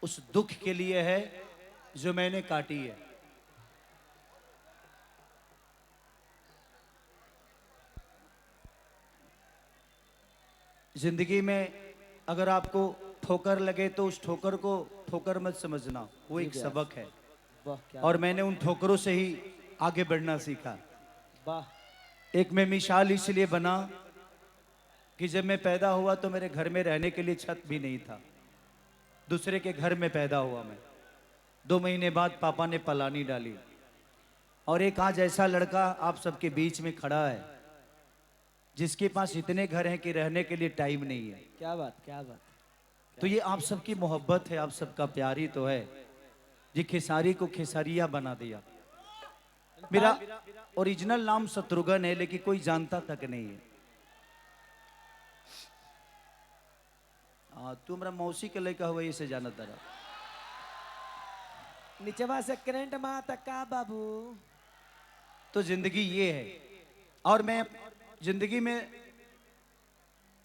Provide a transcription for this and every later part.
उस दुख के लिए है जो मैंने काटी है। जिंदगी में अगर आपको ठोकर लगे तो उस ठोकर को ठोकर मत समझना, वो एक सबक है। वाह क्या और मैंने उन ठोकरों से ही आगे बढ़ना सीखा। वाह। एक मैं मिसाल इसलिए बना कि जब मैं पैदा हुआ तो मेरे घर में रहने के लिए छत भी नहीं था। दूसरे के घर में पैदा हुआ मैं। 2 महीने बाद पापा ने पलानी डाली और एक आज ऐसा लड़का आप सबके बीच में खड़ा है जिसके पास इतने घर हैं कि रहने के लिए टाइम नहीं है। क्या बात क्या बात। तो ये आप सबकी मोहब्बत है, आप सबका प्यार ही तो है जी खेसारी को खेसारिया बना दिया। मेरा ओरिजिनल नाम शत्रुघ्न है लेकिन कोई जानता तक नहीं है। तू हमारा मौसी के लड़का हुआ इसे जाना तारा। नीचवा से करंट माता का बाबू। तो जिंदगी ये है। और मैं जिंदगी में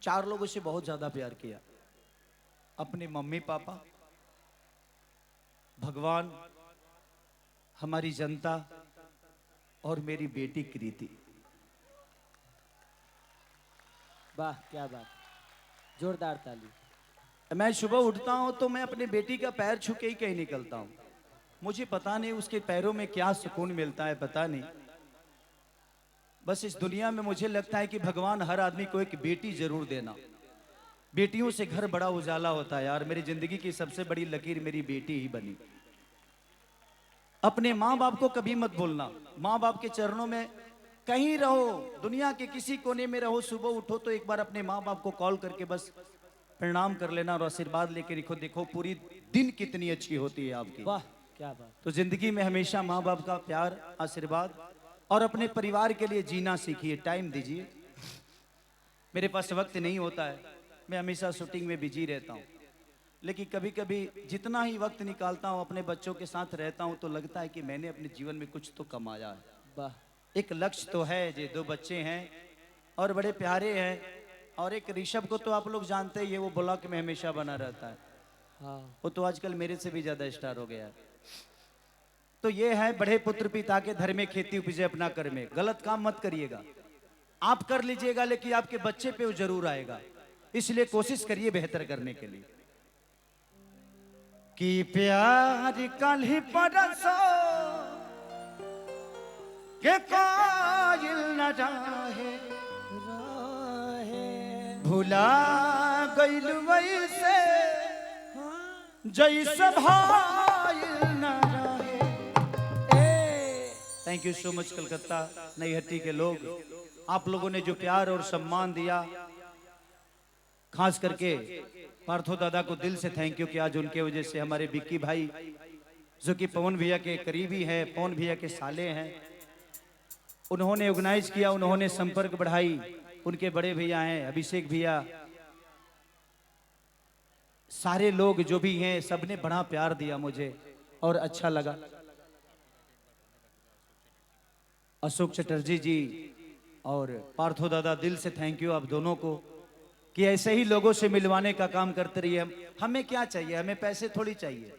4 लोगों से बहुत ज्यादा प्यार किया। अपने मम्मी पापा, भगवान, हमारी जनता और मेरी बेटी कृति। वाह क्या बात, जोरदार ताली। मैं सुबह उठता हूं तो मैं अपनी बेटी का पैर छू के ही कहीं निकलता हूं। मुझे पता नहीं उसके पैरों में क्या सुकून मिलता है, पता नहीं। बस इस दुनिया में मुझे लगता है कि भगवान हर आदमी को एक बेटी जरूर देना। बेटियों से घर बड़ा उजाला होता है यार। मेरी जिंदगी की सबसे बड़ी लकीर मेरी बेटी ही बनी। अपने माँ बाप को कभी मत भूलना। माँ बाप के चरणों में कहीं रहो, दुनिया के किसी कोने में रहो, सुबह उठो तो एक बार अपने माँ बाप को कॉल करके बस प्रणाम कर लेना और आशीर्वाद लेके देखो, देखो पूरी दिन कितनी अच्छी होती है आपकी। वाह क्या बात। तो जिंदगी में हमेशा माँ बाप का प्यार, आशीर्वाद और अपने परिवार के लिए जीना सीखिए, टाइम दीजिए। मेरे पास वक्त नहीं होता है, मैं हमेशा शूटिंग में बिजी रहता हूँ, लेकिन कभी कभी जितना ही वक्त निकालता हूँ अपने बच्चों के साथ रहता हूँ तो लगता है कि मैंने अपने जीवन में कुछ तो कमाया है। वाह। एक लक्ष्य तो है, जो 2 बच्चे हैं और बड़े प्यारे हैं। और एक ऋषभ को तो आप लोग जानते ही है, वो ब्लॉक में हमेशा बना रहता है। हाँ वो तो आजकल मेरे से भी ज्यादा स्टार हो गया है। तो ये है बड़े पुत्र पिता के धर्म में खेती उपजे अपना कर में। गलत काम मत करिएगा, आप कर लीजिएगा लेकिन आपके बच्चे पे वो जरूर आएगा, इसलिए कोशिश करिए बेहतर करने के लिए। कि प्यार कल ही परसो के कायल न रहे, भुला गइल वैसे जैसे भाइल न रहे। Thank you so much Calcutta Naihati के लोग, आप लोगों ने जो प्यार और सम्मान दिया, खास करके पार्थो दादा को दिल से थैंक यू कि आज उनके वजह से हमारे बिक्की भाई जो कि पवन भैया के करीबी हैं, पवन भैया के साले हैं, उन्होंने ऑर्गेनाइज किया, उन्होंने संपर्क बढ़ाई। उनके बड़े भैया हैं अभिषेक भैया, सारे लोग जो भी हैं सबने बड़ा प्यार दिया मुझे और अच्छा लगा। अशोक चटर्जी जी और पार्थो दादा, दिल से थैंक यू आप दोनों को कि ऐसे ही लोगों से मिलवाने का काम करते रहिए। हमें क्या चाहिए, हमें पैसे थोड़ी चाहिए,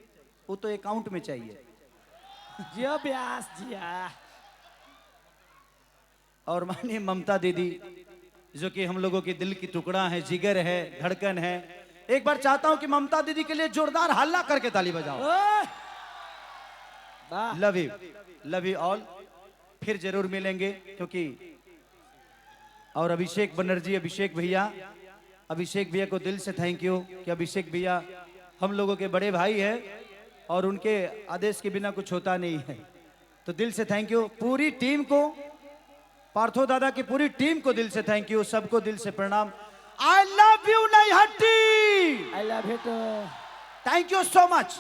वो तो अकाउंट में चाहिए। जिया ब्यास जिया। और मानिए ममता दीदी जो कि हम लोगों के दिल की टुकड़ा है, जिगर है, धड़कन है। एक बार चाहता हूं कि ममता दीदी के लिए जोरदार हल्ला करके ताली बजाओ। Love you all. फिर जरूर मिलेंगे क्योंकि और अभिषेक बनर्जी, अभिषेक भैया को दिल से थैंक यू कि अभिषेक भैया हम लोगों के बड़े भाई हैं और उनके आदेश के बिना कुछ होता नहीं है। तो दिल से थैंक यू पूरी टीम को, पार्थो दादा की पूरी टीम को दिल से थैंक यू, सबको दिल से प्रणाम। I love you Naihati. I love you too. Thank you so much.